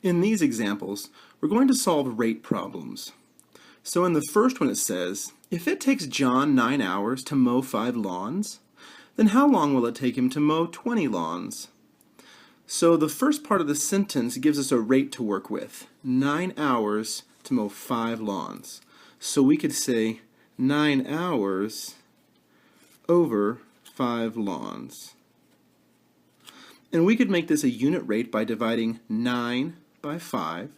In these examples, we're going to solve rate problems. So in the first one it says, if it takes John 9 hours to mow 5 lawns, then how long will it take him to mow 20 lawns? So the first part of the sentence gives us a rate to work with, 9 hours to mow 5 lawns. So we could say 9 hours over 5 lawns. And we could make this a unit rate by dividing 9 by 5,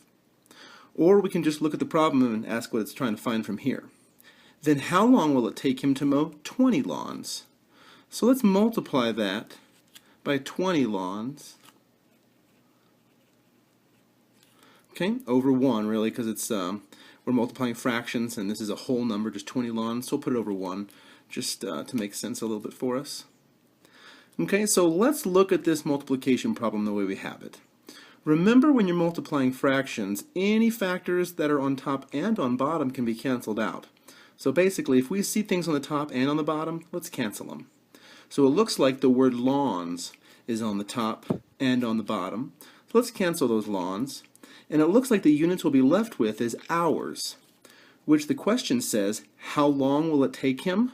or we can just look at the problem and ask what it's trying to find from here. Then how long will it take him to mow 20 lawns? So let's multiply that by 20 lawns, okay, over 1 really, because it's we're multiplying fractions and this is a whole number, just 20 lawns, so we'll put it over 1 just to make sense a little bit for us. Okay, so let's look at this multiplication problem the way we have it. Remember, when you're multiplying fractions, any factors that are on top and on bottom can be canceled out. So basically, if we see things on the top and on the bottom, let's cancel them. So it looks like the word lawns is on the top and on the bottom. So let's cancel those lawns. And it looks like the units we'll be left with is hours, which the question says, how long will it take him?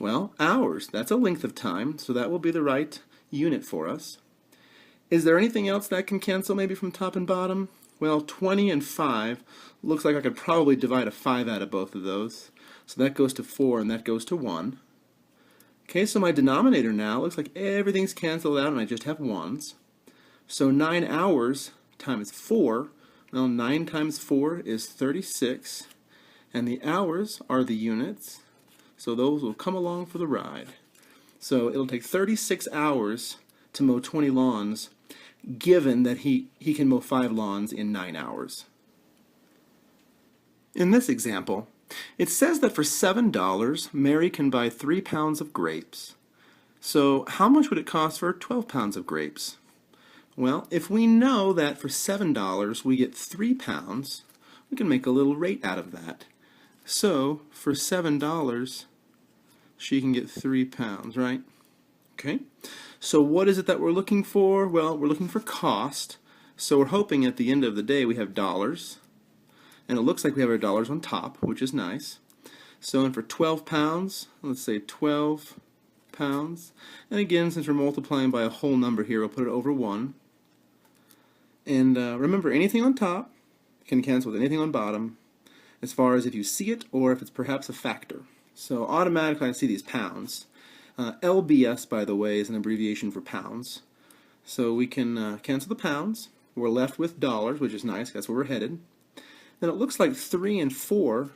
Well, hours. That's a length of time, so that will be the right unit for us. Is there anything else that can cancel maybe from top and bottom? Well, 20 and 5 looks like I could probably divide a 5 out of both of those. So that goes to 4 and that goes to 1. Okay, so my denominator now looks like everything's canceled out and I just have 1s. So 9 hours times 4, well, 9 times 4 is 36, and the hours are the units, so those will come along for the ride. So it'll take 36 hours to mow 20 lawns, given that he can mow 5 lawns in 9 hours. In this example, it says that for $7, Mary can buy 3 pounds of grapes. So how much would it cost for 12 pounds of grapes? Well, if we know that for $7 we get 3 pounds, we can make a little rate out of that. So for $7, she can get 3 pounds, right? Okay. So what is it that we're looking for? Well, we're looking for cost. So we're hoping at the end of the day we have dollars. And it looks like we have our dollars on top, which is nice. So and for 12 pounds, let's say 12 pounds. And again, since we're multiplying by a whole number here, we'll put it over 1. And remember, anything on top can cancel with anything on bottom, as far as if you see it or if it's perhaps a factor. So automatically I see these pounds. LBS, by the way, is an abbreviation for pounds. So we can cancel the pounds. We're left with dollars, which is nice. That's where we're headed. Then it looks like 3 and 4,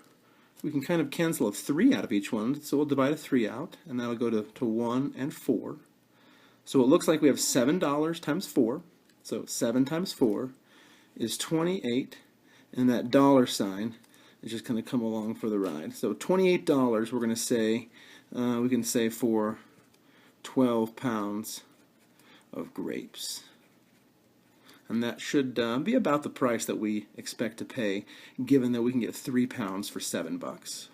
we can kind of cancel a 3 out of each one. So we'll divide a 3 out, and that'll go to 1 and 4. So it looks like we have $7 times 4. So 7 times 4 is 28, and that dollar sign is just going to come along for the ride. So $28 we're going to say, we can say for 12 pounds of grapes. And that should be about the price that we expect to pay, given that we can get 3 pounds for $7.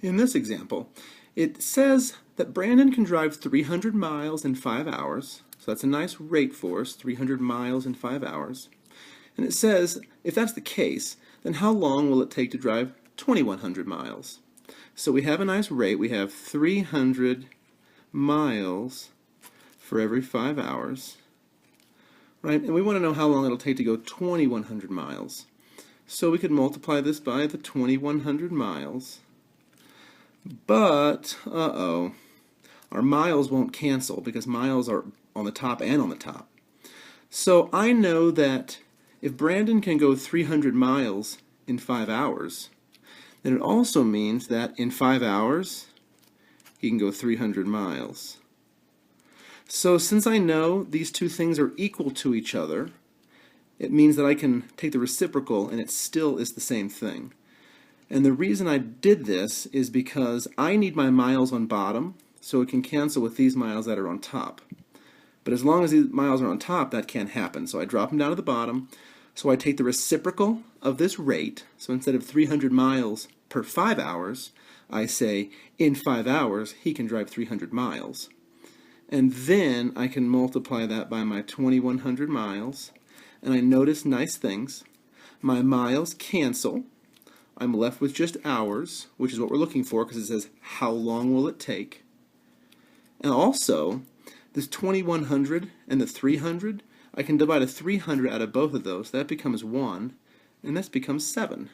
In this example, it says that Brandon can drive 300 miles in 5 hours. So that's a nice rate for us, 300 miles in 5 hours. And it says, if that's the case, then how long will it take to drive 2,100 miles? So we have a nice rate. We have 300 miles for every 5 hours. Right? And we want to know how long it'll take to go 2,100 miles. So we could multiply this by the 2,100 miles. But, our miles won't cancel because miles are on the top and on the top. So I know that if Brandon can go 300 miles in 5 hours, then it also means that in 5 hours he can go 300 miles. So since I know these two things are equal to each other, it means that I can take the reciprocal and it still is the same thing. And the reason I did this is because I need my miles on bottom so it can cancel with these miles that are on top. But as long as these miles are on top, that can't happen. So I drop them down to the bottom. So I take the reciprocal of this rate. So instead of 300 miles per 5 hours, I say in 5 hours he can drive 300 miles. And then I can multiply that by my 2,100 miles. and I notice nice things. My miles cancel. I'm left with just hours, which is what we're looking for because it says how long will it take. And also, this 2100 and the 300, I can divide a 300 out of both of those. That becomes 1, and this becomes 7.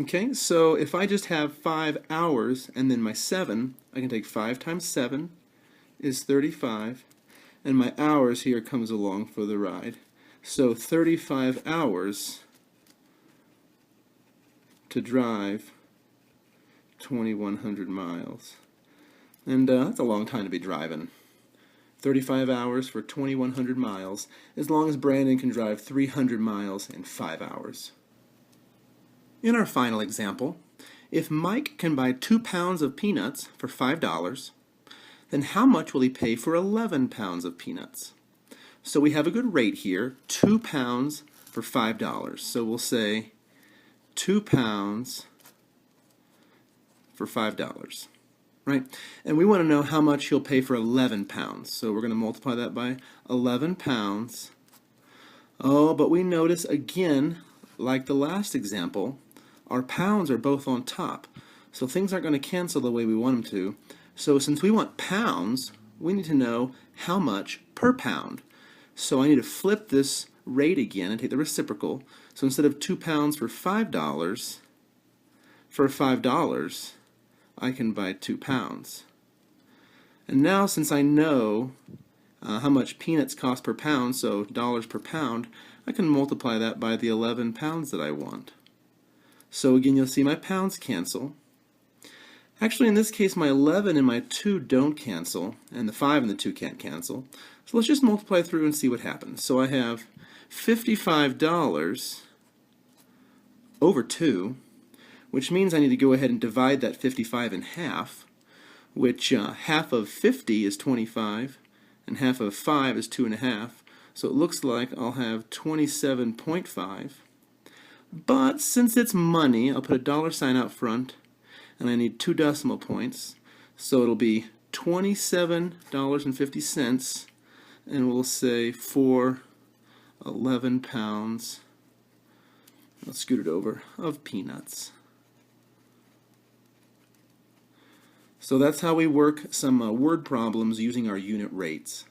Okay, so if I just have 5 hours and then my 7, I can take 5 times 7 is 35, and my hours here comes along for the ride. So 35 hours to drive 2,100 miles. And that's a long time to be driving. 35 hours for 2,100 miles, as long as Brandon can drive 300 miles in 5 hours. In our final example, if Mike can buy 2 pounds of peanuts for $5, then how much will he pay for 11 pounds of peanuts? So we have a good rate here, 2 pounds for $5. So we'll say 2 pounds for $5, right? And we want to know how much he'll pay for 11 pounds. So we're going to multiply that by 11 pounds. Oh, but we notice again, like the last example, our pounds are both on top. So things aren't going to cancel the way we want them to. So since we want pounds, we need to know how much per pound. So I need to flip this rate again and take the reciprocal. So instead of 2 pounds for $5, I can buy 2 pounds. And now since I know how much peanuts cost per pound, so dollars per pound, I can multiply that by the 11 pounds that I want. So again, you'll see my pounds cancel. Actually, in this case, my 11 and my 2 don't cancel, and the 5 and the 2 can't cancel. So let's just multiply through and see what happens. So I have $55 over 2, which means I need to go ahead and divide that 55 in half, which half of 50 is 25, and half of 5 is 2.5. So it looks like I'll have 27.5. But since it's money, I'll put a dollar sign out front, and I need 2 decimal points, so it'll be $27.50, and we'll say for 11 pounds, I'll scoot it over, of peanuts. So that's how we work some word problems using our unit rates.